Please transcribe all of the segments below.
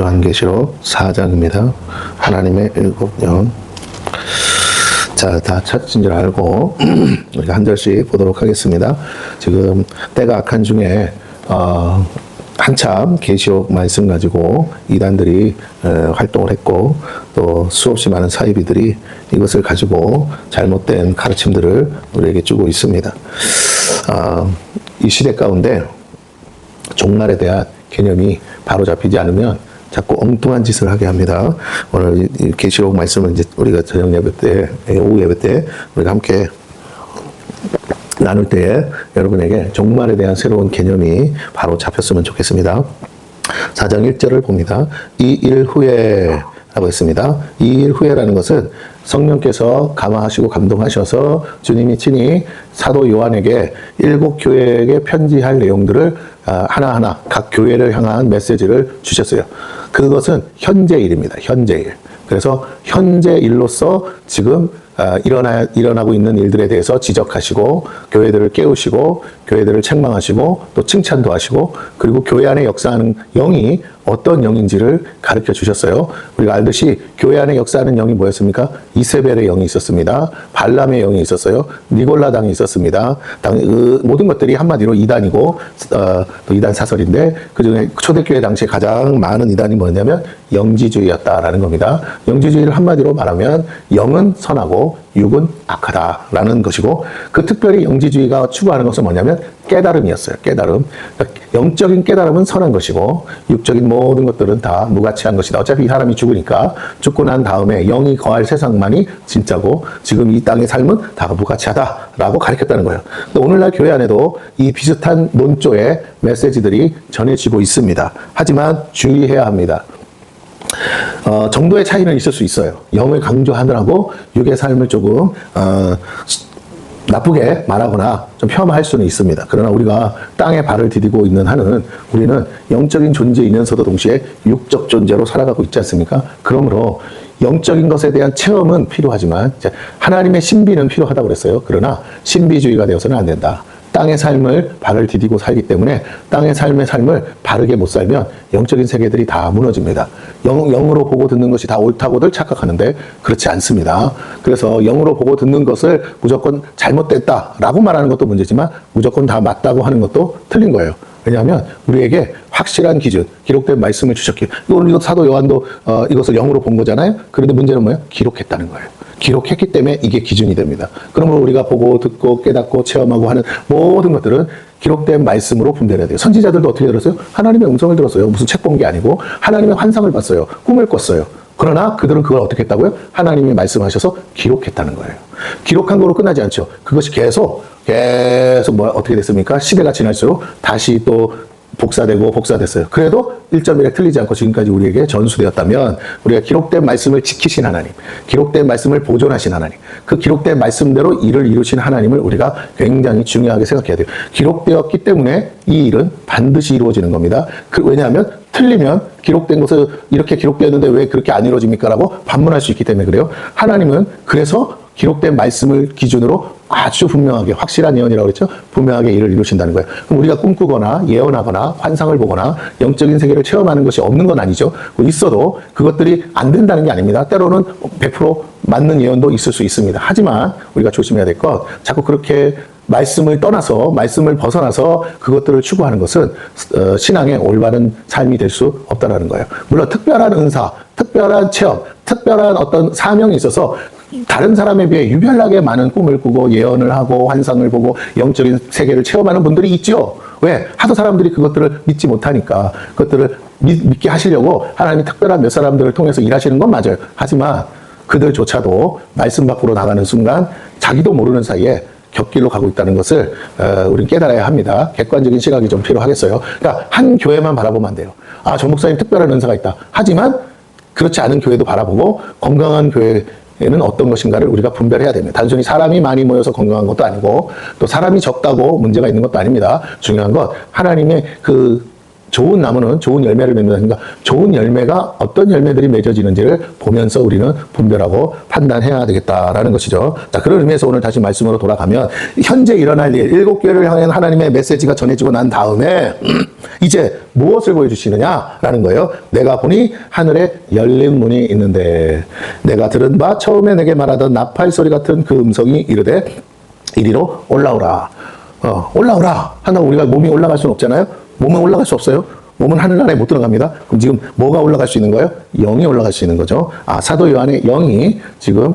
요한계시록 4장입니다. 하나님의 7년. 자, 다 찾은 줄 알고 우리가 한 절씩 보도록 하겠습니다. 지금 때가 악한 중에 한참 계시록 말씀 가지고 이단들이 활동을 했고, 또 수없이 많은 사이비들이 이것을 가지고 잘못된 가르침들을 우리에게 주고 있습니다. 이 시대 가운데 종말에 대한 개념이 바로 잡히지 않으면 자꾸 엉뚱한 짓을 하게 합니다. 오늘 계시록 말씀을 이제 우리가 저녁 예배 때, 오후 예배 때 우리가 함께 나눌 때에 여러분에게 종말에 대한 새로운 개념이 바로 잡혔으면 좋겠습니다. 4장 1절을 봅니다. 이 일 후에 라고 했습니다. 이 일 후에라는 것은 성령께서 감화하시고 감동하셔서 주님이 친히 사도 요한에게 7교회에게 편지할 내용들을 하나하나 각 교회를 향한 메시지를 주셨어요. 그것은 현재 일입니다. 현재 일. 그래서 현재 일로서 지금 일어나고 있는 일들에 대해서 지적하시고, 교회들을 깨우시고, 교회들을 책망하시고, 또 칭찬도 하시고, 그리고 교회 안에 역사하는 영이 어떤 영인지를 가르쳐 주셨어요. 우리가 알듯이 교회 안에 역사하는 영이 뭐였습니까? 이세벨의 영이 있었습니다. 발람의 영이 있었어요. 니골라당이 있었습니다. 모든 것들이 한마디로 이단이고, 또 이단 사설인데, 그 중에 초대교회 당시에 가장 많은 이단이 뭐냐면 영지주의였다라는 겁니다. 영지주의를 한마디로 말하면 영은 선하고 육은 악하다라는 것이고, 그 특별히 영지주의가 추구하는 것은 뭐냐면 깨달음이었어요. 깨달음. 그러니까 영적인 깨달음은 선한 것이고, 육적인 모든 것들은 다 무가치한 것이다. 어차피 이 사람이 죽으니까 죽고 난 다음에 영이 거할 세상만이 진짜고, 지금 이 땅의 삶은 다 무가치하다라고 가르쳤다는 거예요. 또 오늘날 교회 안에도 이 비슷한 논조의 메시지들이 전해지고 있습니다. 하지만 주의해야 합니다. 정도의 차이는 있을 수 있어요. 영을 강조하느라고 육의 삶을 조금 나쁘게 말하거나 좀 폄하할 수는 있습니다. 그러나 우리가 땅에 발을 디디고 있는 한은 우리는 영적인 존재이면서도 동시에 육적 존재로 살아가고 있지 않습니까? 그러므로 영적인 것에 대한 체험은 필요하지만 하나님의 신비는 필요하다고 그랬어요. 그러나 신비주의가 되어서는 안 된다. 땅의 삶을 발을 디디고 살기 때문에 땅의 삶의 삶을 바르게 못 살면 영적인 세계들이 다 무너집니다. 영으로 보고 듣는 것이 다 옳다고들 착각하는데 그렇지 않습니다. 그래서 영으로 보고 듣는 것을 무조건 잘못됐다라고 말하는 것도 문제지만 무조건 다 맞다고 하는 것도 틀린 거예요. 왜냐하면 우리에게 확실한 기준, 기록된 말씀을 주셨기에, 오늘 사도 요한도 이것을 영으로 본 거잖아요. 그런데 문제는 뭐예요? 기록했다는 거예요. 기록했기 때문에 이게 기준이 됩니다. 그러므로 우리가 보고 듣고 깨닫고 체험하고 하는 모든 것들은 기록된 말씀으로 분별해야 돼요. 선지자들도 어떻게 들었어요? 하나님의 음성을 들었어요. 무슨 책 본 게 아니고 하나님의 환상을 봤어요. 꿈을 꿨어요. 그러나 그들은 그걸 어떻게 했다고요? 하나님이 말씀하셔서 기록했다는 거예요. 기록한 거로 끝나지 않죠. 그것이 계속 어떻게 됐습니까? 시대가 지날수록 다시 또 복사됐어요. 그래도 1.1에 틀리지 않고 지금까지 우리에게 전수되었다면, 우리가 기록된 말씀을 지키신 하나님, 기록된 말씀을 보존하신 하나님, 그 기록된 말씀대로 일을 이루신 하나님을 우리가 굉장히 중요하게 생각해야 돼요. 기록되었기 때문에 이 일은 반드시 이루어지는 겁니다. 왜냐하면 틀리면 기록된 것을 이렇게 기록되었는데 왜 그렇게 안 이루어집니까? 라고 반문할 수 있기 때문에 그래요. 하나님은 그래서 기록된 말씀을 기준으로 아주 분명하게, 확실한 예언이라고 그랬죠? 분명하게 일을 이루신다는 거예요. 그럼 우리가 꿈꾸거나 예언하거나 환상을 보거나 영적인 세계를 체험하는 것이 없는 건 아니죠. 있어도 그것들이 안 된다는 게 아닙니다. 때로는 100% 맞는 예언도 있을 수 있습니다. 하지만 우리가 조심해야 될 것, 자꾸 그렇게 말씀을 떠나서, 말씀을 벗어나서 그것들을 추구하는 것은 신앙의 올바른 삶이 될 수 없다는 거예요. 물론 특별한 은사, 특별한 체험, 특별한 어떤 사명이 있어서 다른 사람에 비해 유별나게 많은 꿈을 꾸고 예언을 하고 환상을 보고 영적인 세계를 체험하는 분들이 있죠. 왜? 하도 사람들이 그것들을 믿지 못하니까. 그것들을 믿게 하시려고 하나님이 특별한 몇 사람들을 통해서 일하시는 건 맞아요. 하지만 그들조차도 말씀 밖으로 나가는 순간 자기도 모르는 사이에 곁길로 가고 있다는 것을 우리는 깨달아야 합니다. 객관적인 시각이 좀 필요하겠어요. 그러니까 한 교회만 바라보면 안 돼요. 저 목사님 특별한 은사가 있다. 하지만 그렇지 않은 교회도 바라보고, 건강한 교회는 어떤 것인가를 우리가 분별해야 됩니다. 단순히 사람이 많이 모여서 건강한 것도 아니고, 또 사람이 적다고 문제가 있는 것도 아닙니다. 중요한 건 하나님의 그 좋은 나무는 좋은 열매를 맺는다니까 좋은 열매가 어떤 열매들이 맺어지는지를 보면서 우리는 분별하고 판단해야 되겠다라는 것이죠. 자, 그런 의미에서 오늘 다시 말씀으로 돌아가면 현재 일어날 일, 7교회를 향한 하나님의 메시지가 전해지고 난 다음에 이제 무엇을 보여주시느냐라는 거예요. 내가 보니 하늘에 열린 문이 있는데 내가 들은 바 처음에 내게 말하던 나팔 소리 같은 그 음성이 이르되 이리로 올라오라. 올라오라 한다고 우리가 몸이 올라갈 수는 없잖아요. 몸은 올라갈 수 없어요. 몸은 하늘나라에 못 들어갑니다. 그럼 지금 뭐가 올라갈 수 있는 거예요? 영이 올라갈 수 있는 거죠. 사도 요한의 영이 지금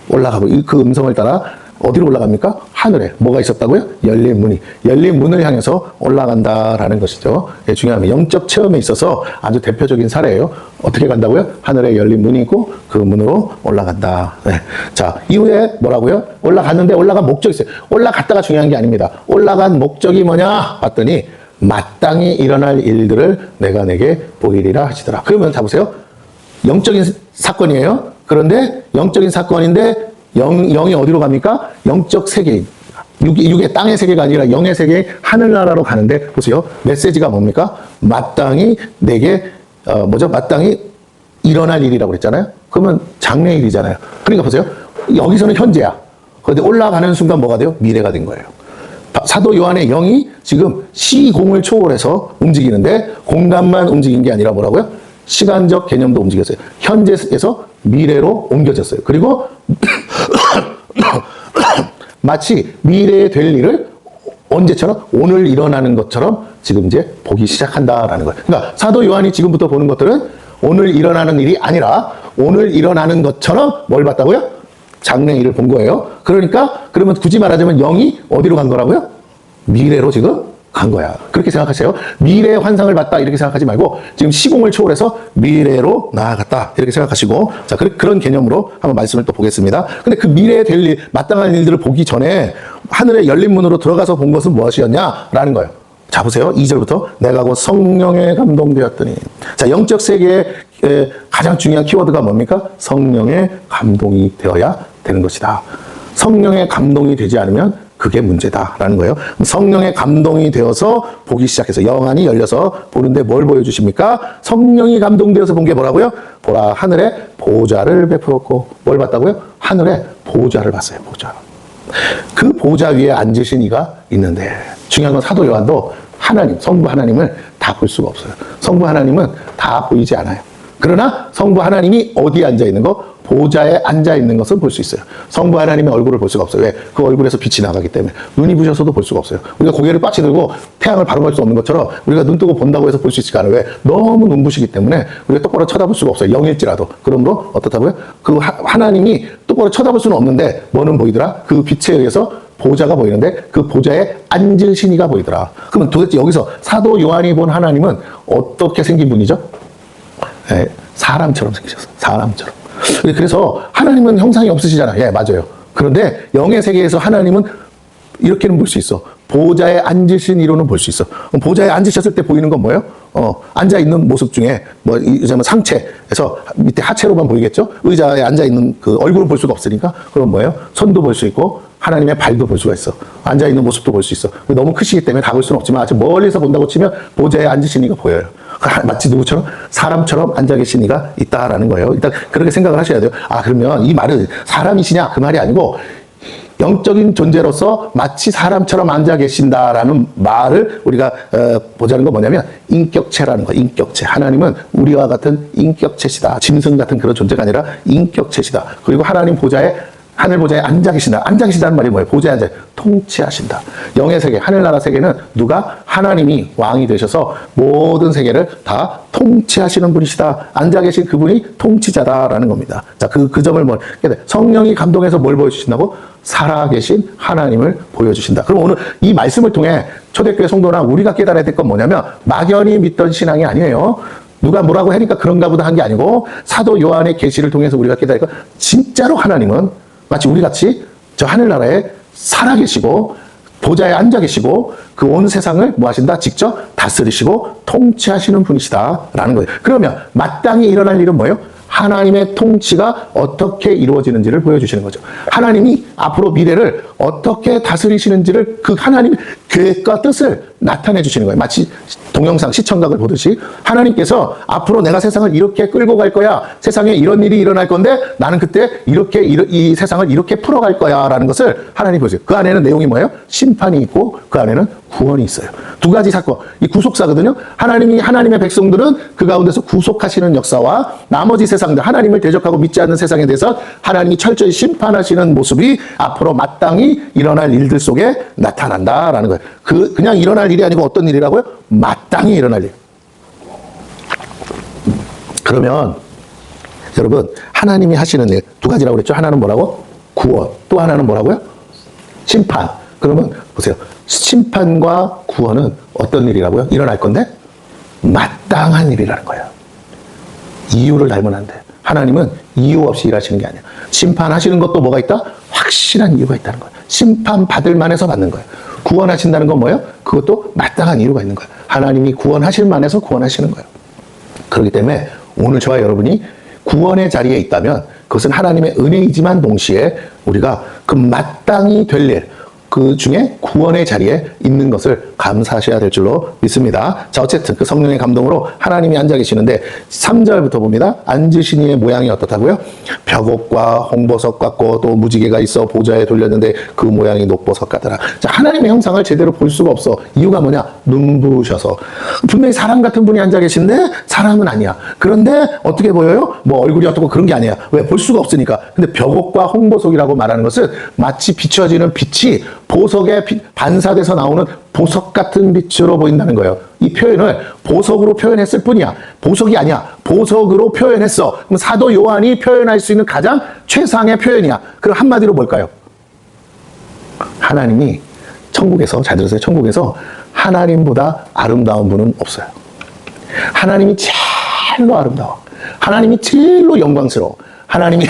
올라가고 그 음성을 따라 어디로 올라갑니까? 하늘에 뭐가 있었다고요? 열린 문이. 열린 문을 향해서 올라간다라는 것이죠. 예, 중요합니다. 영적 체험에 있어서 아주 대표적인 사례예요. 어떻게 간다고요? 하늘에 열린 문이 있고 그 문으로 올라간다. 네. 자, 이후에 뭐라고요? 올라갔는데 올라간 목적이 있어요. 올라갔다가 중요한 게 아닙니다. 올라간 목적이 뭐냐? 봤더니 마땅히 일어날 일들을 내가 내게 보이리라 하시더라. 그러면 자 보세요. 영적인 사건이에요. 그런데 영적인 사건인데 영이 어디로 갑니까? 영적 세계, 육의 땅의 세계가 아니라 영의 세계, 하늘나라로 가는데 보세요. 메시지가 뭡니까? 마땅히 내게 마땅히 일어날 일이라고 그랬잖아요. 그러면 장래일이잖아요. 그러니까 보세요. 여기서는 현재야. 그런데 올라가는 순간 뭐가 돼요? 미래가 된 거예요. 사도 요한의 영이 지금 시공을 초월해서 움직이는데 공간만 움직인 게 아니라 뭐라고요? 시간적 개념도 움직였어요. 현재에서 미래로 옮겨졌어요. 그리고 마치 미래에 될 일을 언제처럼 오늘 일어나는 것처럼 지금 이제 보기 시작한다라는 거예요. 그러니까 사도 요한이 지금부터 보는 것들은 오늘 일어나는 일이 아니라 오늘 일어나는 것처럼 뭘 봤다고요? 장래 일을 본 거예요. 그러니까 그러면 굳이 말하자면 영이 어디로 간 거라고요? 미래로 지금 간 거야. 그렇게 생각하세요. 미래의 환상을 봤다 이렇게 생각하지 말고 지금 시공을 초월해서 미래로 나아갔다 이렇게 생각하시고 자 그런 개념으로 한번 말씀을 또 보겠습니다. 근데 그 미래에 될 일, 마땅한 일들을 보기 전에 하늘의 열린 문으로 들어가서 본 것은 무엇이었냐라는 거예요. 자 보세요. 2절부터 내가 곧 성령에 감동되었더니 자 영적 세계의 가장 중요한 키워드가 뭡니까? 성령의 감동이 되어야 되는 것이다. 성령의 감동이 되지 않으면 그게 문제다라는 거예요. 성령의 감동이 되어서 보기 시작해서 영안이 열려서 보는데 뭘 보여주십니까? 성령이 감동되어서 본 게 뭐라고요? 보라 하늘에 보좌를 베풀었고 뭘 봤다고요? 하늘에 보좌를 봤어요. 보좌. 그 보좌 위에 앉으신 이가 있는데 중요한 건 사도 요한도 하나님, 성부 하나님을 다 볼 수가 없어요. 성부 하나님은 다 보이지 않아요. 그러나 성부 하나님이 어디에 앉아 있는 거? 보좌에 앉아 있는 것은 볼 수 있어요. 성부 하나님의 얼굴을 볼 수가 없어요. 왜? 그 얼굴에서 빛이 나가기 때문에. 눈이 부셔서도 볼 수가 없어요. 우리가 고개를 빠치들고 태양을 바로 볼 수 없는 것처럼 우리가 눈 뜨고 본다고 해서 볼 수 있지가 않아요. 왜? 너무 눈부시기 때문에 우리가 똑바로 쳐다볼 수가 없어요. 영일지라도. 그러므로 어떻다고요? 그 하나님이 똑바로 쳐다볼 수는 없는데 뭐는 보이더라? 그 빛에 의해서 보좌가 보이는데 그 보좌에 앉으신 이가 보이더라. 그러면 도대체 여기서 사도 요한이 본 하나님은 어떻게 생긴 분이죠? 네, 사람처럼 생기셨어요. 사람처럼. 그래서 하나님은 형상이 없으시잖아요. 예, 맞아요. 그런데 영의 세계에서 하나님은 이렇게는 볼 수 있어. 보좌에 앉으신 이로는 볼 수 있어. 보좌에 앉으셨을 때 보이는 건 뭐예요? 앉아있는 모습 중에, 상체에서 밑에 하체로만 보이겠죠? 의자에 앉아있는 그 얼굴을 볼 수가 없으니까. 그럼 뭐예요? 손도 볼 수 있고, 하나님의 발도 볼 수가 있어. 앉아있는 모습도 볼 수 있어. 너무 크시기 때문에 다 볼 수는 없지만, 아주 멀리서 본다고 치면 보좌에 앉으신 이가 보여요. 마치 누구처럼? 사람처럼 앉아 계신 이가 있다라는 거예요. 일단 그렇게 생각을 하셔야 돼요. 그러면 이 말은 사람이시냐? 그 말이 아니고, 영적인 존재로서 마치 사람처럼 앉아 계신다라는 말을 우리가 보자는 건 뭐냐면 인격체라는 거. 인격체. 하나님은 우리와 같은 인격체시다. 짐승 같은 그런 존재가 아니라 인격체시다. 그리고 하나님 보좌에 하늘 보좌에 앉아 계신다. 앉아 계시다는 말이 뭐예요? 보좌에 앉아 통치하신다. 영의 세계, 하늘나라 세계는 누가? 하나님이 왕이 되셔서 모든 세계를 다 통치하시는 분이시다. 앉아 계신 그분이 통치자다라는 겁니다. 자, 그 점을 성령이 감동해서 뭘 보여주신다고? 살아계신 하나님을 보여주신다. 그럼 오늘 이 말씀을 통해 초대교회 성도나 우리가 깨달아야 될 건 뭐냐면 막연히 믿던 신앙이 아니에요. 누가 뭐라고 하니까 그런가 보다 한 게 아니고 사도 요한의 계시를 통해서 우리가 깨달을 건 진짜로 하나님은 마치 우리같이 저 하늘나라에 살아계시고 보좌에 앉아 계시고 그 온 세상을 뭐 하신다? 직접 다스리시고 통치하시는 분이시다라는 거예요. 그러면 마땅히 일어날 일은 뭐예요? 하나님의 통치가 어떻게 이루어지는지를 보여주시는 거죠. 하나님이 앞으로 미래를 어떻게 다스리시는지를 그 하나님 계획과 뜻을 나타내 주시는 거예요. 마치 동영상 시청각을 보듯이 하나님께서 앞으로 내가 세상을 이렇게 끌고 갈 거야. 세상에 이런 일이 일어날 건데 나는 그때 이렇게 이 세상을 이렇게 풀어갈 거야 라는 것을 하나님이 보세요. 그 안에는 내용이 뭐예요? 심판이 있고 그 안에는 구원이 있어요. 두 가지 사건, 이 구속사거든요. 하나님의 백성들은 그 가운데서 구속하시는 역사와 나머지 세상들, 하나님을 대적하고 믿지 않는 세상에 대해서 하나님이 철저히 심판하시는 모습이 앞으로 마땅히 일어날 일들 속에 나타난다라는 거예요. 그냥 일어날 일이 아니고 어떤 일이라고요? 마땅히 일어날 일. 그러면 여러분, 하나님이 하시는 일 두 가지라고 그랬죠. 하나는 뭐라고? 구원. 또 하나는 뭐라고요? 심판. 그러면 보세요. 심판과 구원은 어떤 일이라고요? 일어날 건데 마땅한 일이라는 거예요. 이유를 달면 안 돼. 하나님은 이유 없이 일하시는 게 아니야. 심판하시는 것도 뭐가 있다? 확실한 이유가 있다는 거예요. 심판받을 만해서 받는 거예요. 구원하신다는 건 뭐예요? 그것도 마땅한 이유가 있는 거예요. 하나님이 구원하실 만해서 구원하시는 거예요. 그렇기 때문에 오늘 저와 여러분이 구원의 자리에 있다면 그것은 하나님의 은혜이지만 동시에 우리가 그 마땅히 될 일, 그 중에 구원의 자리에 있는 것을 감사하셔야 될 줄로 믿습니다. 자, 어쨌든 그 성령의 감동으로 하나님이 앉아 계시는데 3절부터 봅니다. 앉으신 이의 모양이 어떻다고요? 벽옥과 홍보석 같고 또 무지개가 있어 보좌에 돌렸는데 그 모양이 녹보석 같더라. 자, 하나님의 형상을 제대로 볼 수가 없어. 이유가 뭐냐? 눈부셔서. 분명히 사람 같은 분이 앉아 계신데 사람은 아니야. 그런데 어떻게 보여요? 뭐 얼굴이 어떻고 그런 게 아니야. 왜? 볼 수가 없으니까. 근데 벽옥과 홍보석이라고 말하는 것은 마치 비춰지는 빛이 보석에 반사돼서 나오는 보석 같은 빛으로 보인다는 거예요. 이 표현을 보석으로 표현했을 뿐이야. 보석이 아니야. 보석으로 표현했어. 그럼 사도 요한이 표현할 수 있는 가장 최상의 표현이야. 그럼 한마디로 뭘까요? 하나님이 천국에서, 잘 들으세요. 천국에서 하나님보다 아름다운 분은 없어요. 하나님이 제일로 아름다워. 하나님이 제일로 영광스러워. 하나님이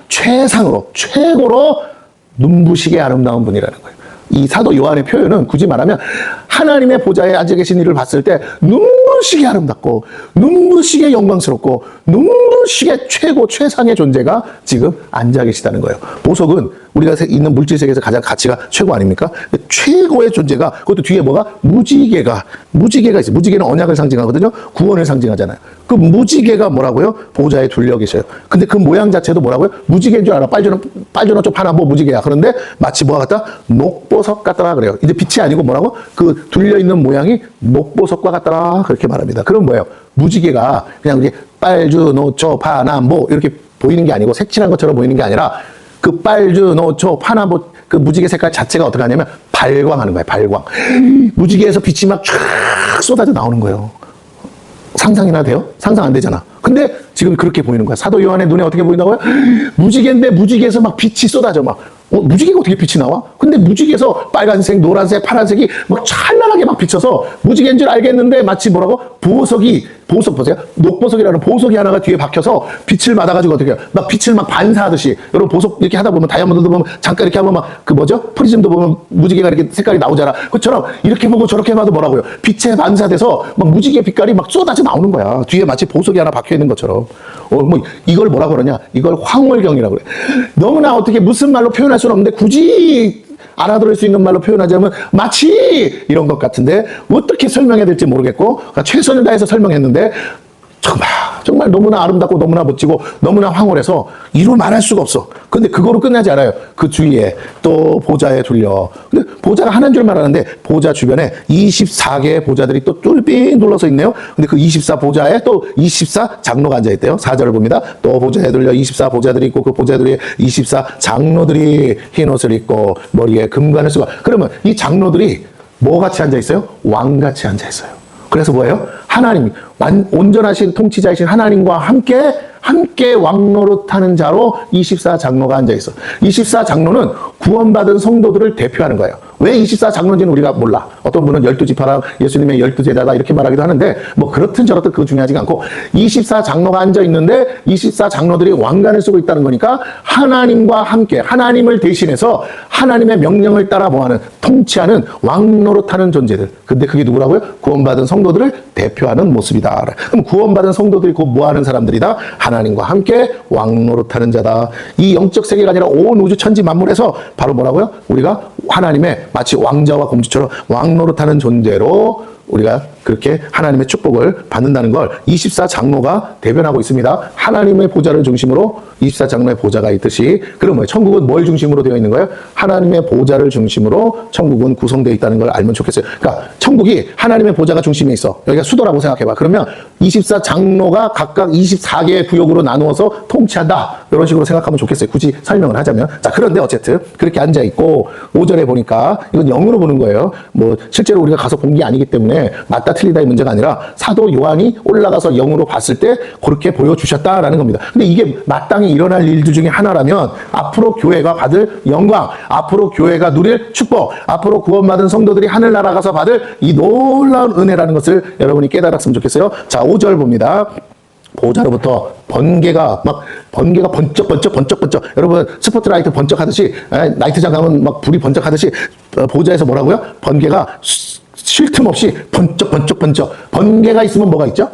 최상으로, 최고로 눈부시게 아름다운 분이라는 거예요. 이 사도 요한의 표현은 굳이 말하면 하나님의 보좌에 앉아 계신 이를 봤을 때 눈부시게 아름답고 눈부시게 영광스럽고 눈부시게 최고 최상의 존재가 지금 앉아 계시다는 거예요. 보석은 우리가 있는 물질 세계에서 가장 가치가 최고 아닙니까? 최고의 존재가, 그것도 뒤에 뭐가? 무지개가 있어요. 무지개는 언약을 상징하거든요. 구원을 상징하잖아요. 그 무지개가 뭐라고요? 보좌에 둘려 계셔요. 근데 그 모양 자체도 뭐라고요? 무지개인 줄 알아. 빨주노 쪽 하나 뭐 무지개야. 그런데 마치 뭐가 같다? 녹보석 같더라 그래요. 이제 빛이 아니고 뭐라고? 그 둘려 있는 모양이 녹보석과 같더라 그렇게 말합니다. 그럼 뭐예요? 무지개가 그냥 우리 빨주, 노초, 파남, 뭐 이렇게 보이는 게 아니고 색칠한 것처럼 보이는 게 아니라 그 빨주, 노초, 파남, 뭐 그 무지개 색깔 자체가 어떻게 하냐면 발광하는 거예요. 발광. 무지개에서 빛이 막 쫙 쏟아져 나오는 거예요. 상상이나 돼요? 상상 안 되잖아. 근데 지금 그렇게 보이는 거야. 사도 요한의 눈에 어떻게 보인다고요? 무지개인데 무지개에서 막 빛이 쏟아져 막. 무지개가 어떻게 빛이 나와? 근데 무지개에서 빨간색, 노란색, 파란색이 막 찬란하게 막 비쳐서 무지개인 줄 알겠는데 마치 뭐라고? 보석 보세요. 녹보석이라는 보석이 하나가 뒤에 박혀서 빛을 받아가지고 어떻게 해요? 막 빛을 막 반사하듯이. 여러분 보석 이렇게 하다 보면 다이아몬드도 보면 잠깐 이렇게 하면 막 그 뭐죠? 프리즘도 보면 무지개가 이렇게 색깔이 나오잖아. 그처럼 이렇게 보고 저렇게 봐도 뭐라고요? 빛에 반사돼서 막 무지개 빛깔이 막 쏟아져 나오는 거야. 뒤에 마치 보석이 하나 박혀 있는 것처럼. 뭐 이걸 뭐라고 그러냐? 이걸 황홀경이라고 그래. 너무나 어떻게 무슨 말로 표현할 수는 없는데 굳이 알아들을 수 있는 말로 표현하자면 마치 이런 것 같은데 어떻게 설명해야 될지 모르겠고 그러니까 최선을 다해서 설명했는데 정말 너무나 아름답고 너무나 멋지고 너무나 황홀해서 이루 말할 수가 없어. 근데 그거로 끝나지 않아요. 그 주위에 또 보좌에 둘려. 근데 보좌가 하나인 줄 말하는데 보좌 주변에 24개의 보좌들이 또 뚫빙 둘러서 있네요. 근데 그 24 보좌에 또 24 장로가 앉아있대요. 4절을 봅니다. 또 보좌에 둘려 24 보좌들이 있고 그 보좌들이 24 장로들이 흰 옷을 입고 머리에 금관을 쓰고. 그러면 이 장로들이 뭐같이 앉아있어요? 왕같이 앉아있어요. 그래서 뭐예요? 하나님, 온전하신 통치자이신 하나님과 함께 왕노릇하는 자로 24 장로가 앉아있어. 24 장로는 구원받은 성도들을 대표하는 거예요. 왜 24장로인지는 우리가 몰라. 어떤 분은 12지파라 예수님의 12제자다 이렇게 말하기도 하는데 뭐 그렇든 저렇든 그거 중요하지가 않고 24장로가 앉아 있는데 24장로들이 왕관을 쓰고 있다는 거니까 하나님과 함께 하나님을 대신해서 하나님의 명령을 따라 뭐하는 통치하는 왕 노릇하는 존재들. 근데 그게 누구라고요? 구원받은 성도들을 대표하는 모습이다. 그럼 구원받은 성도들이 곧 뭐하는 사람들이다? 하나님과 함께 왕 노릇하는 자다. 이 영적 세계가 아니라 온 우주 천지 만물에서 바로 뭐라고요? 우리가 하나님의 마치 왕자와 공주처럼 왕 노릇하는 존재로 우리가 그렇게 하나님의 축복을 받는다는 걸 24장로가 대변하고 있습니다. 하나님의 보좌를 중심으로 24장로의 보좌가 있듯이 그러면 천국은 뭘 중심으로 되어 있는 거예요? 하나님의 보좌를 중심으로 천국은 구성되어 있다는 걸 알면 좋겠어요. 그러니까 천국이 하나님의 보좌가 중심에 있어. 여기가 수도라고 생각해봐. 그러면 24장로가 각각 24개의 구역으로 나누어서 통치한다. 이런 식으로 생각하면 좋겠어요. 굳이 설명을 하자면. 자, 그런데 어쨌든 그렇게 앉아있고 5절에 보니까 이건 영으로 보는 거예요. 뭐 실제로 우리가 가서 본 게 아니기 때문에 맞다 틀리다의 문제가 아니라 사도 요한이 올라가서 영으로 봤을 때 그렇게 보여주셨다라는 겁니다. 근데 이게 마땅히 일어날 일들 중에 하나라면 앞으로 교회가 받을 영광, 앞으로 교회가 누릴 축복, 앞으로 구원받은 성도들이 하늘나라 가서 받을 이 놀라운 은혜라는 것을 여러분이 깨달았으면 좋겠어요. 자, 5절 봅니다. 보좌로부터 번개가 번쩍 여러분 스포트라이트 번쩍하듯이 나이트장 가면 막 불이 번쩍하듯이 보좌에서 뭐라고요? 번개가 쉴 틈 없이 번쩍 번개가 있으면 뭐가 있죠?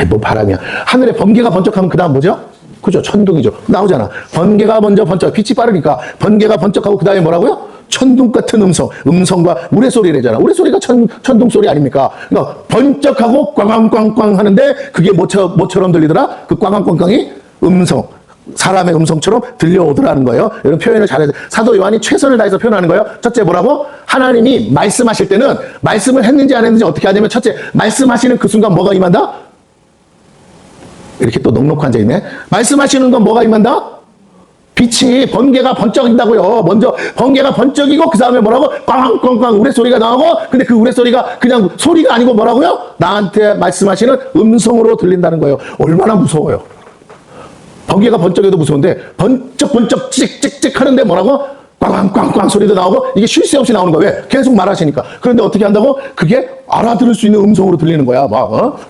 뭐 바람이야. 하늘에 번개가 번쩍하면 그 다음 뭐죠? 그죠? 천둥이죠. 나오잖아. 번개가 먼저 번쩍, 빛이 빠르니까 번개가 번쩍하고 그 다음에 뭐라고요? 천둥 같은 음성과 우레소리래잖아. 우레소리가 천둥 소리 아닙니까? 그러니까 번쩍하고 꽝꽝꽝꽝 하는데 그게 뭐처럼 들리더라? 그 꽝꽝꽝꽝이 사람의 음성처럼 들려오더라는 거예요. 이런 표현을 잘해서 사도 요한이 최선을 다해서 표현하는 거예요. 첫째 뭐라고? 하나님이 말씀하실 때는 말씀을 했는지 안 했는지 어떻게 하냐면 첫째 말씀하시는 그 순간 뭐가 임한다? 이렇게 또 넉넉 앉아있네. 말씀하시는 건 뭐가 임한다? 빛이 번개가 번쩍인다고요. 먼저 번개가 번쩍이고 그 다음에 뭐라고? 꽝꽝꽝 우레소리가 나오고 근데 그 우레소리가 그냥 소리가 아니고 뭐라고요? 나한테 말씀하시는 음성으로 들린다는 거예요. 얼마나 무서워요. 번개가 번쩍해도 무서운데 번쩍 찍찍찍 하는데 뭐라고? 꽝꽝꽝꽝 소리도 나오고 이게 쉴 새 없이 나오는 거야. 왜? 계속 말하시니까. 그런데 어떻게 한다고? 그게 알아들을 수 있는 음성으로 들리는 거야.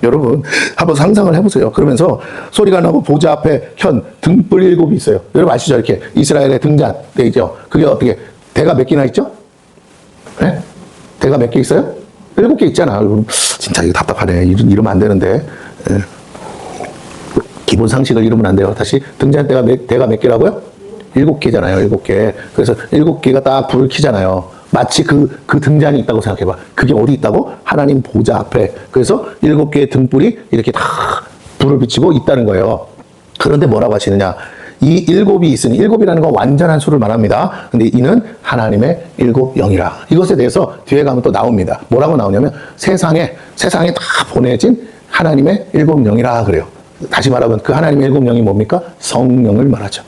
여러분 한번 상상을 해보세요. 그러면서 소리가 나고 보좌 앞에 현 등불 7이 있어요. 여러분 아시죠? 이렇게 이스라엘의 등잔대 있죠. 그게 어떻게 대가 몇 개나 있죠? 네? 대가 몇 개 있어요? 7개 있잖아. 진짜 이거 답답하네. 이러면 안 되는데. 네. 기본 상식을 잃으면 안 돼요. 다시 등잔대가 대가 몇 개라고요? 7개잖아요. 7개. 그래서 7개가 딱 불을 켜잖아요. 마치 그 등잔이 있다고 생각해봐. 그게 어디 있다고? 하나님 보좌 앞에. 그래서 7개의 등불이 이렇게 다 불을 비치고 있다는 거예요. 그런데 뭐라고 하시느냐? 이 7이 있으니 7이라는 건 완전한 수를 말합니다. 근데 이는 하나님의 7영이라. 이것에 대해서 뒤에 가면 또 나옵니다. 뭐라고 나오냐면 세상에 다 보내진 하나님의 7영이라 그래요. 다시 말하면 그 하나님의 7영이 뭡니까? 성령을 말하죠.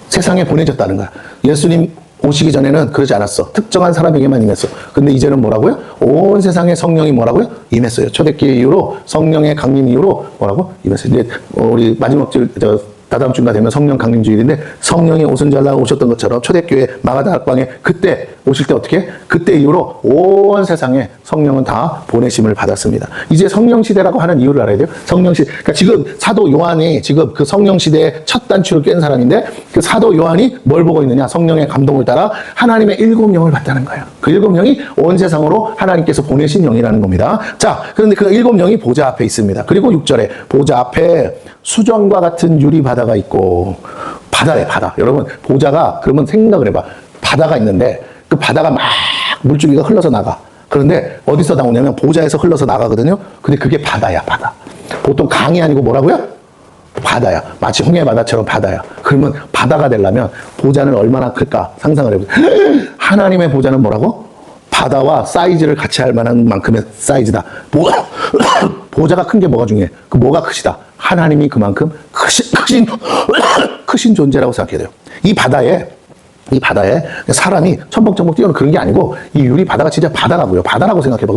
세상에 보내졌다는 거야. 예수님 오시기 전에는 그러지 않았어. 특정한 사람에게만 임했어. 근데 이제는 뭐라고요? 온 세상에 성령이 뭐라고요? 임했어요. 초대기 이후로 성령의 강림 이후로 뭐라고? 임했어요. 이제 우리 마지막 줄 다다음 주가 되면 성령 강림 주일인데 성령이 오순절날 오셨던 것처럼 초대교회 마가다락방에 그때 오실 때 어떻게? 그때 이후로 온 세상에 성령은 다 보내심을 받았습니다. 이제 성령 시대라고 하는 이유를 알아야 돼요. 성령 시대. 그러니까 지금 사도 요한이 지금 그 성령 시대의 첫 단추를 깬 사람인데 그 사도 요한이 뭘 보고 있느냐? 성령의 감동을 따라 하나님의 7영을 받다는 거예요. 그 7영이 온 세상으로 하나님께서 보내신 영이라는 겁니다. 자, 그런데 그 7영이 보좌 앞에 있습니다. 그리고 6절에 보좌 앞에 수정과 같은 유리 바다가 있고 바다래 바다. 여러분 보좌가 그러면 생각을 해봐. 바다가 있는데 그 바다가 막 물줄기가 흘러서 나가. 그런데 어디서 나오냐면 보좌에서 흘러서 나가거든요. 근데 그게 바다야 바다. 보통 강이 아니고 뭐라고요? 바다야. 마치 홍해 바다처럼 바다야. 그러면 바다가 되려면 보좌는 얼마나 클까 상상을 해보세요. 하나님의 보좌는 뭐라고? 바다와 사이즈를 같이 할 만한 만큼의 사이즈다. 보좌가 큰 게 뭐가 중요해? 그 뭐가 크시다? 하나님이 그만큼 크신 존재라고 생각해야 돼요. 이 바다에 사람이 첨벙첨벙 뛰어오는 그런 게 아니고 이 유리 바다가 진짜 바다라고요. 바다라고 생각해봐.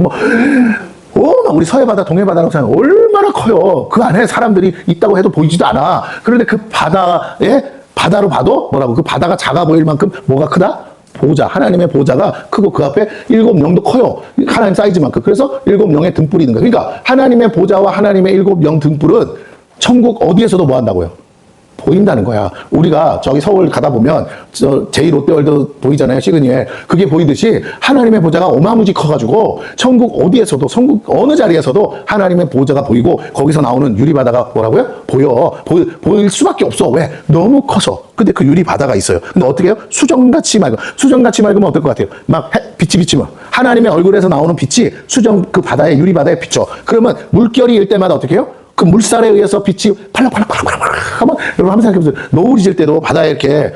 우리 서해바다, 동해바다라고 생각해. 얼마나 커요. 그 안에 사람들이 있다고 해도 보이지도 않아. 그런데 그 바다로 봐도 뭐라고? 그 바다가 작아 보일 만큼 뭐가 크다? 보좌, 하나님의 보좌가 크고 그 앞에 7영도 커요. 하나님 사이즈만큼. 그래서 7영의 등불이 있는 거예요. 그러니까 하나님의 보좌와 하나님의 7영 등불은 천국 어디에서도 뭐 한다고요? 보인다는 거야. 우리가 저기 서울 가다 보면 저 제2롯데월드 보이잖아요. 시그니에. 그게 보이듯이 하나님의 보좌가 어마무지 커가지고 천국 어디에서도, 천국 어느 자리에서도 하나님의 보좌가 보이고 거기서 나오는 유리바다가 뭐라고요? 보일 수밖에 없어. 왜? 너무 커서. 근데 그 유리바다가 있어요. 근데 어떻게 해요? 수정같이 맑아. 수정같이 맑으면 어떨 것 같아요? 막 빛이 비치면. 하나님의 얼굴에서 나오는 빛이 수정 그 바다에, 유리바다에 비쳐. 그러면 물결이 일 때마다 어떻게 해요? 그 물살에 의해서 빛이 팔락팔락팔락팔락 하면, 여러분 한번 생각해보세요. 노을이 질 때도 바다에 이렇게,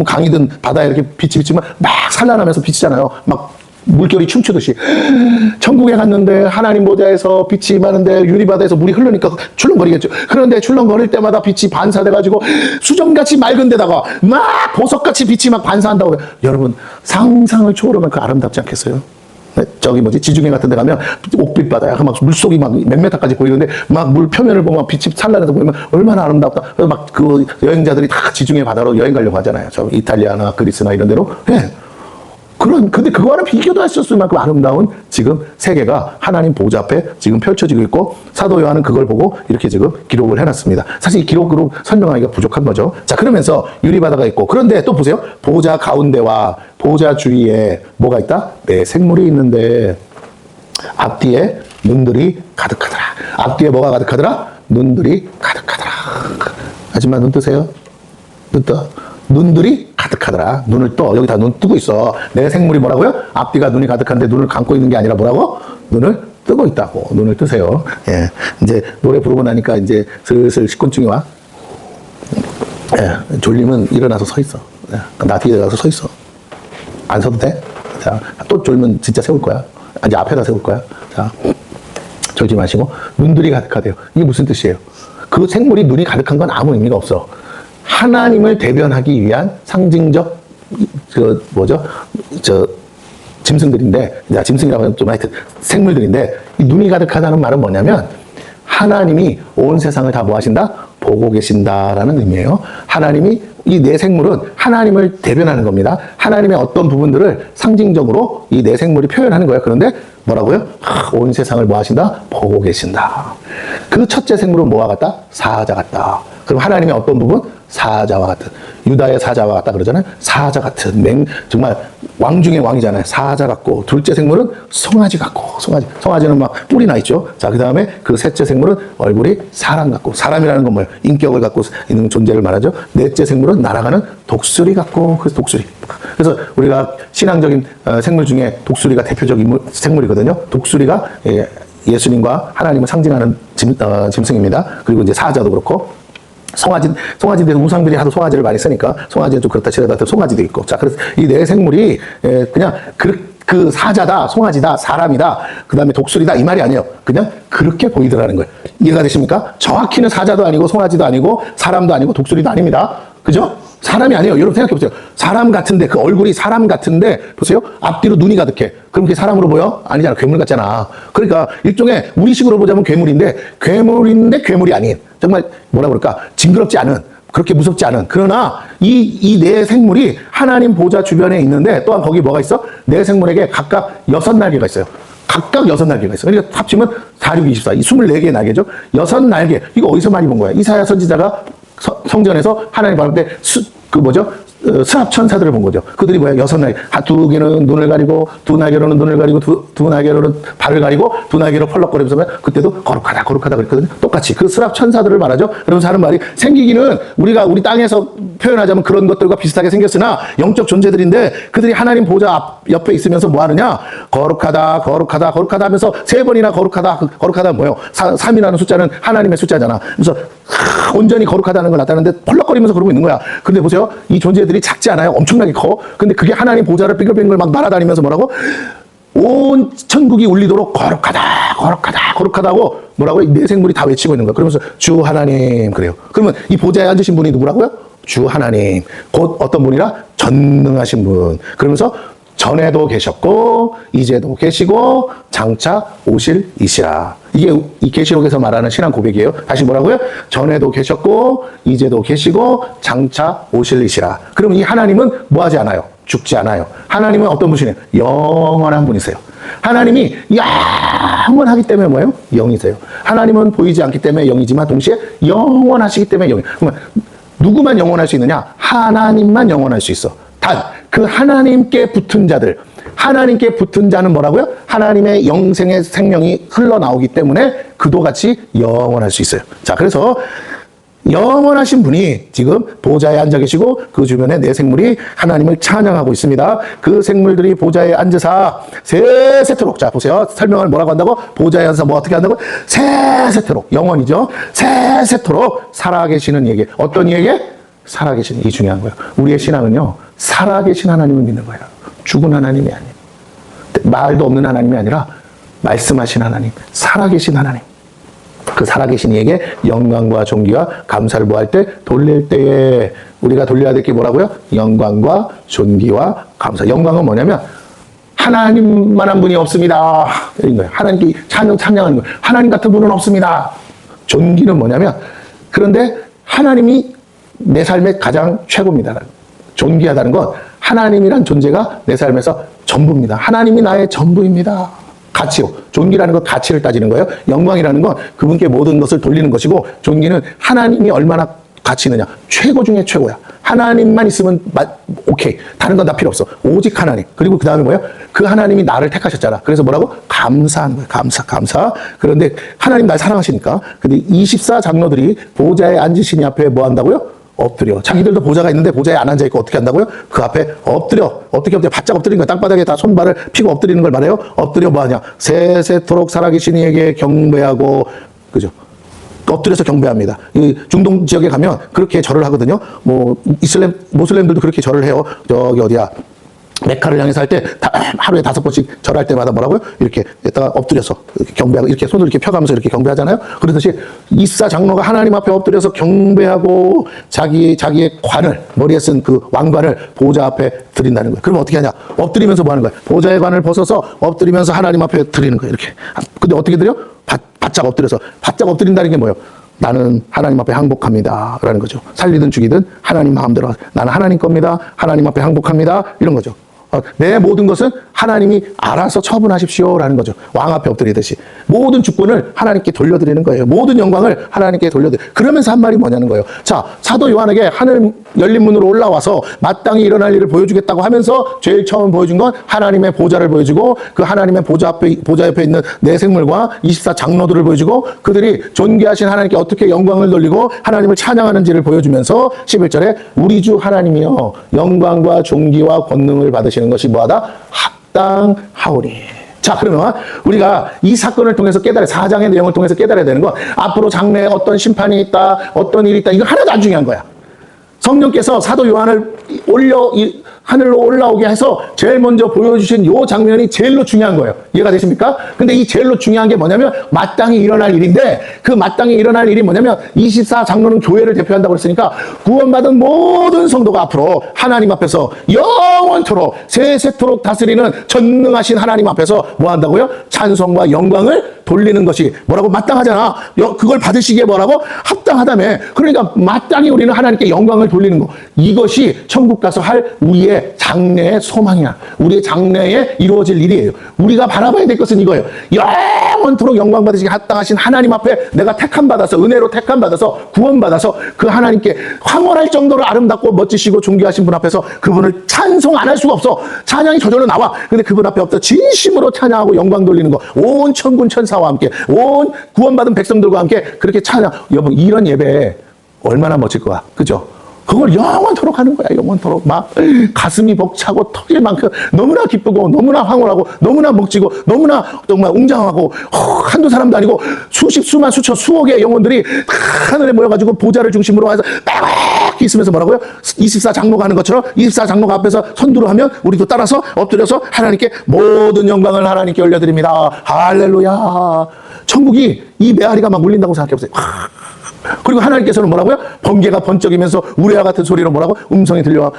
강이든 바다에 이렇게 빛이 비치면 막 산란하면서 비치잖아요. 막 물결이 춤추듯이. 천국에 갔는데 하나님 보좌에서 빛이 많은데 유리바다에서 물이 흐르니까 출렁거리겠죠. 그런데 출렁거릴 때마다 빛이 반사돼가지고 수정같이 맑은 데다가 막 보석같이 빛이 막 반사한다고. 여러분 상상을 초월하면 그 아름답지 않겠어요? 저기 지중해 같은 데 가면 옥빛 바다야. 막 물속이 막 몇 메타까지 보이는데 막 물 표면을 보면 빛이 찬란해서 보이면 얼마나 아름답다. 그래서 막 그 여행자들이 다 지중해 바다로 여행 가려고 하잖아요. 저 이탈리아나 그리스나 이런 데로. 예. 근데 그거와는 비교도 할 수 없을 만큼 아름다운 지금 세계가 하나님 보좌 앞에 지금 펼쳐지고 있고, 사도 요한은 그걸 보고 이렇게 지금 기록을 해놨습니다. 사실 이 기록으로 설명하기가 부족한 거죠. 자, 그러면서 유리바다가 있고, 그런데 또 보세요. 보좌 가운데와 보좌 주위에 뭐가 있다? 네, 생물이 있는데 앞뒤에 눈들이 가득하더라. 앞뒤에 뭐가 가득하더라? 눈들이 가득하더라. 아줌마 눈 뜨세요? 눈 떠. 눈들이 가득하더라. 눈을 떠. 여기 다 눈 뜨고 있어. 내 생물이 뭐라고요? 앞뒤가 눈이 가득한데 눈을 감고 있는 게 아니라 뭐라고? 눈을 뜨고 있다고. 눈을 뜨세요. 예. 이제 노래 부르고 나니까 이제 슬슬 식곤증이 와. 예. 졸리면 일어나서 서 있어. 예. 나 뒤에 가서 서 있어. 안 서도 돼? 자, 또 졸면 진짜 세울 거야. 이제 앞에다 세울 거야. 자, 졸지 마시고. 눈들이 가득하대요. 이게 무슨 뜻이에요? 그 생물이 눈이 가득한 건 아무 의미가 없어. 하나님을 대변하기 위한 상징적, 짐승들인데, 짐승이라고 하면 좀 하여튼 생물들인데, 이 눈이 가득하다는 말은 뭐냐면, 하나님이 온 세상을 다 뭐 하신다? 보고 계신다라는 의미예요. 하나님이, 이 내 생물은 하나님을 대변하는 겁니다. 하나님의 어떤 부분들을 상징적으로 이 내 생물이 표현하는 거예요. 그런데 뭐라고요? 온 세상을 뭐 하신다? 보고 계신다. 그 첫째 생물은 뭐와 같다? 사자 같다. 그럼 하나님의 어떤 부분? 사자와 같은, 유다의 사자와 같다 그러잖아요. 사자 같은, 정말 왕 중의 왕이잖아요. 사자 같고, 둘째 생물은 송아지 같고, 송아지는 막 뿔이 나 있죠. 자, 그 다음에 그 셋째 생물은 얼굴이 사람 같고, 사람이라는 건 뭐예요? 인격을 갖고 있는 존재를 말하죠. 넷째 생물은 날아가는 독수리 같고, 그래서 독수리. 그래서 우리가 신앙적인 생물 중에 독수리가 대표적인 생물이거든요. 독수리가 예수님과 하나님을 상징하는 짐승입니다. 그리고 이제 사자도 그렇고, 송아지인데 우상들이 하도 송아지를 많이 쓰니까 송아지는 좀 그렇다 치더라도 송아지도 있고. 자, 그래서 이 네 생물이 그냥 그 사자다, 송아지다, 사람이다, 그 다음에 독수리다 이 말이 아니에요. 그냥 그렇게 보이더라는 거예요. 이해가 되십니까? 정확히는 사자도 아니고 송아지도 아니고 사람도 아니고 독수리도 아닙니다. 그죠? 사람이 아니에요. 여러분 생각해 보세요. 사람 같은데, 그 얼굴이 사람 같은데, 보세요. 앞뒤로 눈이 가득해. 그럼 그게 사람으로 보여? 아니잖아. 괴물 같잖아. 그러니까 일종의 우리식으로 보자면 괴물인데 괴물이 아닌, 정말 뭐라 그럴까? 징그럽지 않은, 그렇게 무섭지 않은. 그러나 이 네 생물이 하나님 보좌 주변에 있는데, 또한 거기 뭐가 있어? 네 생물에게 각각 6날개가 있어요. 각각 6날개가 있어요. 그러니까 합치면 4, 6, 24. 이 24개의 날개죠. 6날개. 이거 어디서 많이 본 거야? 이사야 선지자가 성전에서 하나님 바랄 때 스랍 천사들을 본 거죠. 그들이 뭐야? 6날개. 두 개는 눈을 가리고, 두 날개로는 눈을 가리고, 두 날개로는 발을 가리고, 두 날개로 펄럭거리면서 그때도 거룩하다 그랬거든요. 똑같이 그 스랍 천사들을 말하죠. 그러면서 하는 말이, 생기기는 우리 땅에서 표현하자면 그런 것들과 비슷하게 생겼으나 영적 존재들인데, 그들이 하나님 보좌 옆에 있으면서 뭐 하느냐? 거룩하다 하면서 3번이나 거룩하다 뭐예요? 3이라는 숫자는 하나님의 숫자잖아. 그래서 온전히 거룩하다는 걸 나타내는데 펄럭거리면서 그러고 있는 거야. 근데 보세요. 이 존재들이 작지 않아요? 엄청나게 커. 근데 그게 하나님 보좌를 빙글빙글 막 날아다니면서 뭐라고? 온 천국이 울리도록 거룩하다고 뭐라고요? 네 생물이 다 외치고 있는 거야. 그러면서 주 하나님 그래요. 그러면 이 보좌에 앉으신 분이 누구라고요? 주 하나님. 곧 어떤 분이라? 전능하신 분. 그러면서 전에도 계셨고 이제도 계시고 장차 오실 이시라. 이게 이 계시록에서 말하는 신앙 고백이에요. 다시 뭐라고요? 전에도 계셨고 이제도 계시고 장차 오실 이시라. 그럼 이 하나님은 뭐 하지 않아요? 죽지 않아요. 하나님은 어떤 분이세요? 영원한 분이세요. 하나님이 영원하기 때문에 뭐예요? 영이세요. 하나님은 보이지 않기 때문에 영이지만 동시에 영원하시기 때문에 영이에요. 그러면 누구만 영원할 수 있느냐? 하나님만 영원할 수 있어. 단 그 하나님께 붙은 자들, 하나님께 붙은 자는 뭐라고요? 하나님의 영생의 생명이 흘러나오기 때문에 그도 같이 영원할 수 있어요. 자, 그래서 영원하신 분이 지금 보좌에 앉아 계시고 그 주변에 네 생물이 하나님을 찬양하고 있습니다. 그 생물들이 보좌에 앉으사 세세토록, 자 보세요. 설명을 뭐라고 한다고? 보좌에 앉아서 뭐 어떻게 한다고? 세세토록, 영원이죠. 세세토록 살아계시는 이에게, 어떤 이에게? 살아계시는, 이 중요한 거예요. 우리의 신앙은요, 살아계신 하나님을 믿는 거예요. 죽은 하나님이 아니에요. 말도 없는 하나님이 아니라 말씀하신 하나님, 살아계신 하나님. 그 살아계신 이에게 영광과 존귀와 감사를 뭐할 때? 돌릴 때에 우리가 돌려야 될 게 뭐라고요? 영광과 존귀와 감사. 영광은 뭐냐면 하나님만한 분이 없습니다. 이런 거예요. 하나님께 찬양하는 거예요. 하나님 같은 분은 없습니다. 존귀는 뭐냐면, 그런데 하나님이 내 삶의 가장 최고입니다. 존귀하다는 건 하나님이란 존재가 내 삶에서 전부입니다. 하나님이 나의 전부입니다. 가치요. 존귀라는 건 가치를 따지는 거예요. 영광이라는 건 그분께 모든 것을 돌리는 것이고, 존귀는 하나님이 얼마나 가치 있느냐. 최고 중에 최고야. 하나님만 있으면 오케이. 다른 건 다 필요 없어. 오직 하나님. 그리고 그 다음에 뭐예요? 그 하나님이 나를 택하셨잖아. 그래서 뭐라고? 감사하는 거예요. 감사. 그런데 하나님 날 사랑하시니까. 근데 24 장로들이 보좌에 앉으시니 앞에 뭐 한다고요? 엎드려. 자기들도 보좌가 있는데 보좌에 안 앉아있고 어떻게 한다고요? 그 앞에 엎드려. 어떻게 엎드려? 바짝 엎드리는 거야. 땅바닥에 다 손발을 피고 엎드리는 걸 말해요. 엎드려 뭐 하냐? 세세토록 살아계신 이에게 경배하고, 그죠? 엎드려서 경배합니다. 이 중동 지역에 가면 그렇게 절을 하거든요. 뭐 모슬렘들도 그렇게 절을 해요. 저기 어디야? 메카를 향해서 할 때 하루에 5번씩 절할 때마다 뭐라고요? 이렇게 에다가 엎드려서 이렇게 경배하고, 이렇게 손을 이렇게 펴가면서 이렇게 경배하잖아요. 그러듯이 24 장로가 하나님 앞에 엎드려서 경배하고 자기의 관을, 머리에 쓴 그 왕관을 보좌 앞에 드린다는 거예요. 그럼 어떻게 하냐? 엎드리면서 뭐 하는 거예요? 보좌의 관을 벗어서 엎드리면서 하나님 앞에 드리는 거예요. 이렇게. 근데 어떻게 드려? 바짝 엎드려서. 바짝 엎드린다는 게 뭐예요? 나는 하나님 앞에 항복합니다. 라는 거죠. 살리든 죽이든 하나님 마음대로. 나는 하나님 겁니다. 하나님 앞에 항복합니다. 이런 거죠. 내 모든 것은 하나님이 알아서 처분하십시오. 라는 거죠. 왕 앞에 엎드리듯이. 모든 주권을 하나님께 돌려드리는 거예요. 모든 영광을 하나님께 돌려드리는. 그러면서 한 말이 뭐냐는 거예요. 자, 사도 요한에게 하늘 열린 문으로 올라와서 마땅히 일어날 일을 보여주겠다고 하면서 제일 처음 보여준 건 하나님의 보좌를 보여주고, 그 하나님의 보좌 옆에 있는 네 생물과 24 장로들을 보여주고, 그들이 존귀하신 하나님께 어떻게 영광을 돌리고 하나님을 찬양하는지를 보여주면서 11절에 우리 주 하나님이여 영광과 존귀와 권능을 받으시는 것이 뭐하다? 합당하오니. 자, 그러면 우리가 이 사건을 통해서 4장의 내용을 통해서 깨달아야 되는 건, 앞으로 장래에 어떤 심판이 있다, 어떤 일이 있다, 이거 하나도 안 중요한 거야. 성령께서 사도 요한을 하늘로 올라오게 해서 제일 먼저 보여주신 이 장면이 제일로 중요한 거예요. 이해가 되십니까? 근데 이 제일로 중요한 게 뭐냐면 마땅히 일어날 일인데, 그 마땅히 일어날 일이 뭐냐면 24 장로는 교회를 대표한다고 했으니까 구원받은 모든 성도가 앞으로 하나님 앞에서 영원토록 세세토록 다스리는 전능하신 하나님 앞에서 뭐 한다고요? 찬송과 영광을 돌리는 것이 뭐라고? 마땅하잖아. 그걸 받으시기에 뭐라고? 합당하다며. 그러니까 마땅히 우리는 하나님께 영광을 돌리는 거. 이것이 천국 가서 할 우리의 장래의 소망이야. 우리의 장래에 이루어질 일이에요. 우리가 바라봐야 될 것은 이거예요. 영원토록 영광 받으시기 합당하신 하나님 앞에 내가 택함받아서, 은혜로 택함받아서, 구원받아서 그 하나님께 황홀할 정도로 아름답고 멋지시고 존귀하신 분 앞에서 그분을 찬송 안 할 수가 없어. 찬양이 저절로 나와. 근데 그분 앞에 없어 진심으로 찬양하고 영광 돌리는 거. 온 천군 천사와 함께, 온 구원받은 백성들과 함께 그렇게 찬양. 여러분, 이런 예배 얼마나 멋질 거야. 그죠? 그걸 영원토록 하는 거야. 영원토록. 막 가슴이 벅차고 터질 만큼 너무나 기쁘고 너무나 황홀하고 너무나 멋지고 너무나 정말 웅장하고, 한두 사람도 아니고 수만 수천 수억의 영혼들이 하늘에 모여가지고 보좌를 중심으로 해서 딱 있으면서 뭐라고요? 24 장로가 하는 것처럼 24 장로가 앞에서 선두를 하면 우리도 따라서 엎드려서 하나님께 모든 영광을 하나님께 올려드립니다. 할렐루야. 천국이 이 메아리가 막 울린다고 생각해보세요. 그리고 하나님께서는 뭐라고요? 번개가 번쩍이면서 우레와 같은 소리로 뭐라고? 음성이 들려와.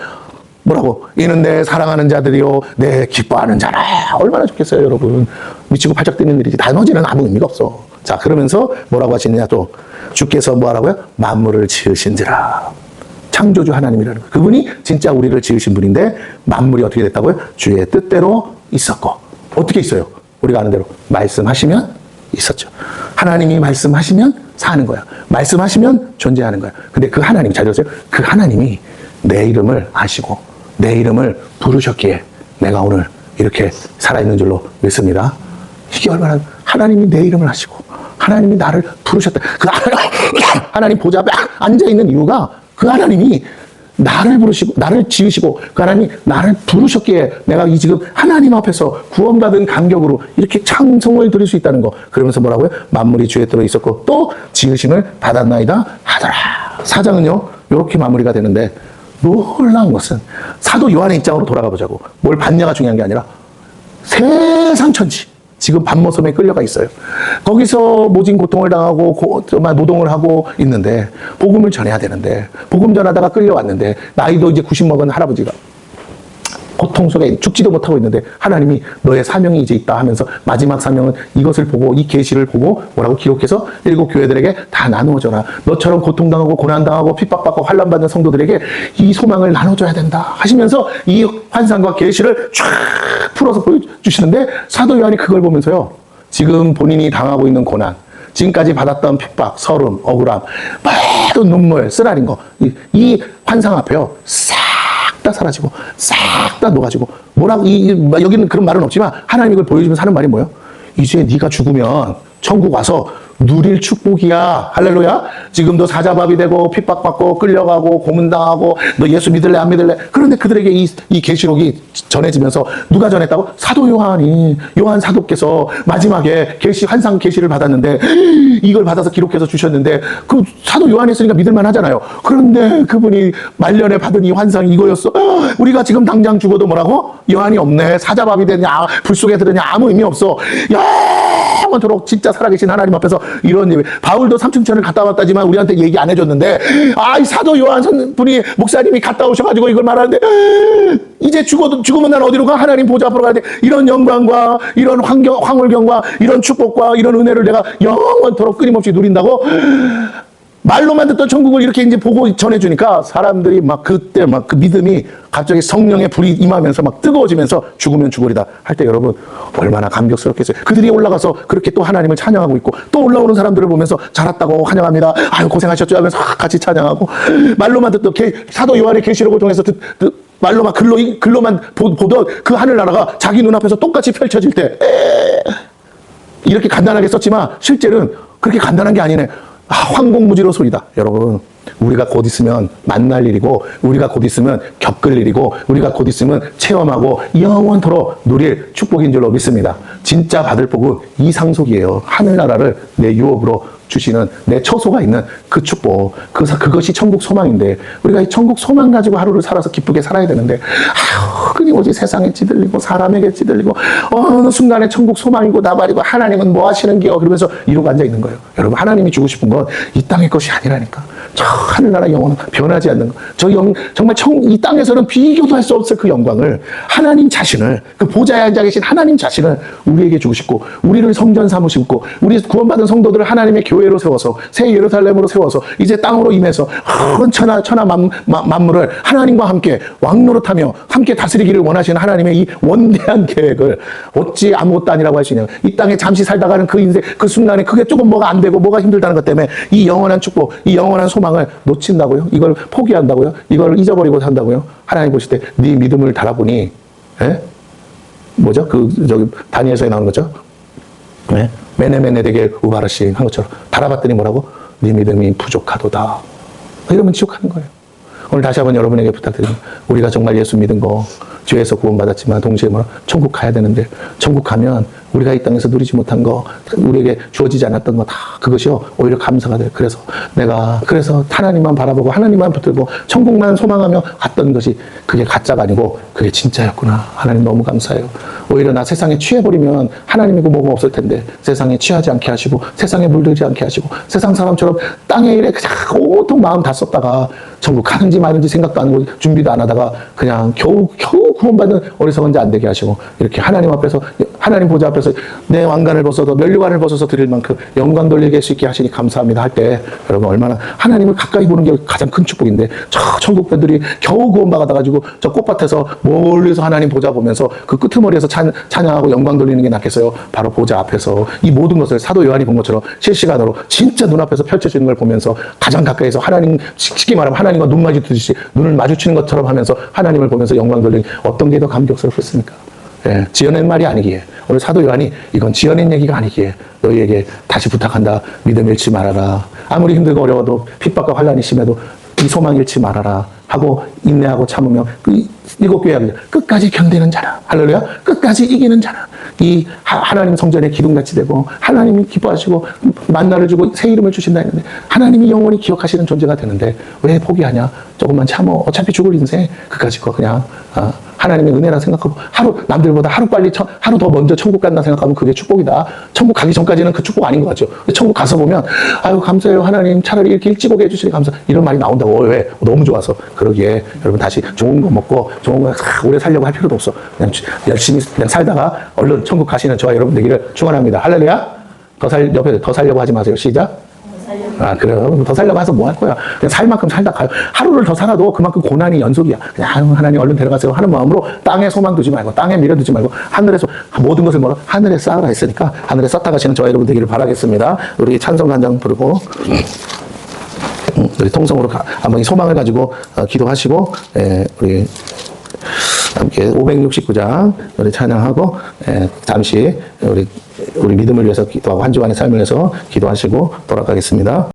뭐라고? 이는 내 사랑하는 자들이요 내 기뻐하는 자라. 얼마나 좋겠어요, 여러분. 미치고 팔짝 뛰는 일이지. 나머지는 아무 의미가 없어. 자, 그러면서 뭐라고 하시느냐, 또 주께서 뭐하라고요? 만물을 지으신지라. 창조주 하나님이라는 거. 그분이 진짜 우리를 지으신 분인데 만물이 어떻게 됐다고요? 주의 뜻대로 있었고. 어떻게 있어요? 우리가 아는 대로 말씀하시면 있었죠. 하나님이 말씀하시면 사는 거야. 말씀하시면 존재하는 거야. 근데 그 하나님, 잘 들으세요? 그 하나님이 내 이름을 아시고 내 이름을 부르셨기에 내가 오늘 이렇게 살아있는 줄로 믿습니다. 이게 얼마나 하나님이 내 이름을 아시고 하나님이 나를 부르셨다. 그 하나님 보좌 앞에 앉아있는 이유가 그 하나님이 나를 부르시고 나를 지으시고 그 하나님이 나를 부르셨기에 내가 이 지금 하나님 앞에서 구원받은 감격으로 이렇게 찬송을 드릴 수 있다는 거. 그러면서 뭐라고요? 만물이 주의 뜻대로 있었고 또 지으심을 받았나이다 하더라. 4장은요 이렇게 마무리가 되는데 놀라운 것은 사도 요한의 입장으로 돌아가 보자고. 뭘 받냐가 중요한 게 아니라 세상 천지 지금 반모섬에 끌려가 있어요. 거기서 모진 고통을 당하고 정말 노동을 하고 있는데 복음을 전해야 되는데 복음 전하다가 끌려왔는데 나이도 이제 90 먹은 할아버지가 고통 속에 죽지도 못하고 있는데 하나님이 너의 사명이 이제 있다 하면서 마지막 사명은 이것을 보고 이 계시를 보고 뭐라고 기록해서 7 교회들에게 다 나누어줘라. 너처럼 고통당하고 고난당하고 핍박받고 환난받는 성도들에게 이 소망을 나눠줘야 된다 하시면서 이 환상과 계시를 쫙 풀어서 보여주시는데 사도 요한이 그걸 보면서요. 지금 본인이 당하고 있는 고난, 지금까지 받았던 핍박, 서름, 억울함, 모든 눈물, 쓰라린 거, 이 환상 앞에요. 싹 다 사라지고 싹 다 녹아지고 뭐라고 여기는 그런 말은 없지만 하나님이 그걸 보여주면서 하는 말이 뭐예요? 이제 네가 죽으면 천국 와서 누릴 축복이야. 할렐루야. 지금도 사자밥이 되고 핍박받고 끌려가고 고문당하고 너 예수 믿을래 안 믿을래. 그런데 그들에게 이 계시록이 전해지면서 누가 전했다고? 사도 요한이, 요한 사도께서 마지막에 환상 계시를 받았는데 이걸 받아서 기록해서 주셨는데 그 사도 요한이 했으니까 믿을만 하잖아요. 그런데 그분이 말년에 받은 이 환상이 이거였어. 우리가 지금 당장 죽어도 뭐라고? 요한이 없네. 사자밥이 되냐 불 속에 들으냐 아무 의미 없어. 영원토록 진짜 살아계신 하나님 앞에서 이런 예배. 바울도 삼층천을 갔다 왔다지만 우리한테 얘기 안 해줬는데 이 사도 요한 분이 목사님이 갔다 오셔가지고 이걸 말하는데 이제 죽으면 난 어디로 가? 하나님 보좌 앞으로 가야 돼. 이런 영광과 이런 황홀경과 이런 축복과 이런 은혜를 내가 영원토록 끊임없이 누린다고? 말로만 듣던 천국을 이렇게 이제 보고 전해주니까 사람들이 막 그때 막 그 믿음이 갑자기 성령의 불이 임하면서 막 뜨거워지면서 죽으면 죽으리다 할 때 여러분 얼마나 감격스럽겠어요. 그들이 올라가서 그렇게 또 하나님을 찬양하고 있고 또 올라오는 사람들을 보면서 잘했다고 환영합니다. 아유 고생하셨죠 하면서 같이 찬양하고 말로만 듣던 사도 요한의 계시록을 통해서 말로만 글로만 보던 그 하늘나라가 자기 눈앞에서 똑같이 펼쳐질 때 이렇게 간단하게 썼지만 실제는 그렇게 간단한 게 아니네. 황공무지로 소리다. 여러분 우리가 곧 있으면 만날 일이고 우리가 곧 있으면 겪을 일이고 우리가 곧 있으면 체험하고 영원토록 누릴 축복인 줄로 믿습니다. 진짜 받을 복은 이 상속이에요. 하늘나라를 내 유업으로 주시는 내 처소가 있는 그 축복, 그것이 천국 소망인데 우리가 이 천국 소망 가지고 하루를 살아서 기쁘게 살아야 되는데 끊임없이 세상에 찌들리고 사람에게 찌들리고 어느 순간에 천국 소망이고 나발이고 하나님은 뭐 하시는겨 그러면서 이러고 앉아 있는 거예요. 여러분 하나님이 주고 싶은 건 이 땅의 것이 아니라니까. 저 하늘나라 영혼은 변하지 않는 거. 정말 이 땅에서는 비교도 할 수 없을 그 영광을 하나님 자신을 그 보좌에 앉아 계신 하나님 자신을 우리에게 주고 싶고 우리를 성전 삼으시고 우리 구원받은 성도들을 하나님의 교회로 세워서 새 예루살렘으로 세워서 이제 땅으로 임해서 큰 천하 만물을 하나님과 함께 왕노릇하며 함께 다스리기를 원하시는 하나님의 이 원대한 계획을 어찌 아무것도 아니라고 할 수 있냐. 이 땅에 잠시 살다가는 그 인생 그 순간에 그게 조금 뭐가 안 되고 뭐가 힘들다는 것 때문에 이 영원한 축복 이 영원한 소망을 놓친다고요? 이걸 포기한다고요? 이걸 잊어버리고 산다고요? 하나님 보실 때 네 믿음을 달아보니 뭐죠? 다니엘서에 나오는 거죠? 네? 메네메네 되게 우바르신 한 것처럼 달아봤더니 뭐라고? 네 믿음이 부족하도다. 이러면 지옥하는 거예요. 오늘 다시 한번 여러분에게 부탁드립니다. 우리가 정말 예수 믿은 거 죄에서 구원받았지만 동시에 천국 가야 되는데 천국 가면 우리가 이 땅에서 누리지 못한 거 우리에게 주어지지 않았던 거 다 그것이요 오히려 감사가 돼요. 그래서 하나님만 바라보고 하나님만 붙들고 천국만 소망하며 갔던 것이 그게 가짜가 아니고 그게 진짜였구나. 하나님 너무 감사해요. 오히려 나 세상에 취해버리면 하나님이고 뭐가 없을 텐데 세상에 취하지 않게 하시고 세상에 물들지 않게 하시고 세상 사람처럼 땅의 일에 그냥 온통 마음 다 썼다가 천국 가는지 마는지 생각도 안 하고 준비도 안 하다가 그냥 겨우 구원받는 어리석은 자 안 되게 하시고 이렇게 하나님 앞에서 하나님 보좌 앞에 앞에서 내 왕관을 벗어서 면류관을 벗어서 드릴 만큼 영광 돌리게 수 있게 하시니 감사합니다 할 때 여러분 얼마나 하나님을 가까이 보는 게 가장 큰 축복인데 저 천국 배들이 겨우 구원받아가지고 저 꽃밭에서 멀리서 하나님 보좌 보면서 그 끄트머리에서 찬양하고 영광 돌리는 게 낫겠어요? 바로 보좌 앞에서 이 모든 것을 사도 요한이 본 것처럼 실시간으로 진짜 눈앞에서 펼쳐지는 걸 보면서 가장 가까이서 하나님, 쉽게 말하면 하나님과 눈 마주치듯이 눈을 마주치는 것처럼 하면서 하나님을 보면서 영광 돌리는 어떤 게 더 감격스럽겠습니까? 예, 지어낸 말이 아니기에 오늘 사도 요한이 이건 지어낸 얘기가 아니기에 너희에게 다시 부탁한다. 믿음 잃지 말아라. 아무리 힘들고 어려워도 핍박과 환난이 심해도 이 소망 잃지 말아라 하고 인내하고 참으며 그 일곱 교회가 끝까지 견디는 자라. 할렐루야. 끝까지 이기는 자라. 이 하나님 성전의 기둥같이 되고 하나님이 기뻐하시고 만나를 주고 새 이름을 주신다 했는데 하나님이 영원히 기억하시는 존재가 되는데 왜 포기하냐? 조금만 참어. 어차피 죽을 인생 그까짓 거 그냥 하나님의 은혜라 생각하고 하루 남들보다 하루 더 먼저 천국 간다 생각하면 그게 축복이다. 천국 가기 전까지는 그 축복 아닌 것 같죠. 천국 가서 보면 아유 감사해요 하나님 차라리 이렇게 일찍 오게 해주시니 감사 이런 말이 나온다고. 왜? 너무 좋아서. 그러기에 여러분 다시 좋은 거 먹고 좋은 거 오래 살려고 할 필요도 없어. 그냥 열심히 그냥 살다가 얼른 천국 가시는 저와 여러분 되기를 축원합니다. 할렐루야. 옆에 더 살려고 하지 마세요. 시작. 그래요. 더 살려고 해서 뭐 할 거야. 그냥 살 만큼 살다 가요. 하루를 더 살아도 그만큼 고난이 연속이야. 그냥 하나님 얼른 데려가세요 하는 마음으로 땅에 소망 두지 말고 땅에 미련 두지 말고 하늘에서 모든 것을 뭐라 하늘에 쌓으라 했으니까 하늘에 쌓다 가시는 저와 여러분 되기를 바라겠습니다. 우리 찬송 한 장 부르고 우리 통성으로 한번 이 소망을 가지고 기도하시고 우리 함께 569장 우리 찬양하고 잠시 우리 믿음을 위해서 기도하고 한 주간의 삶을 위해서 기도하시고 돌아가겠습니다.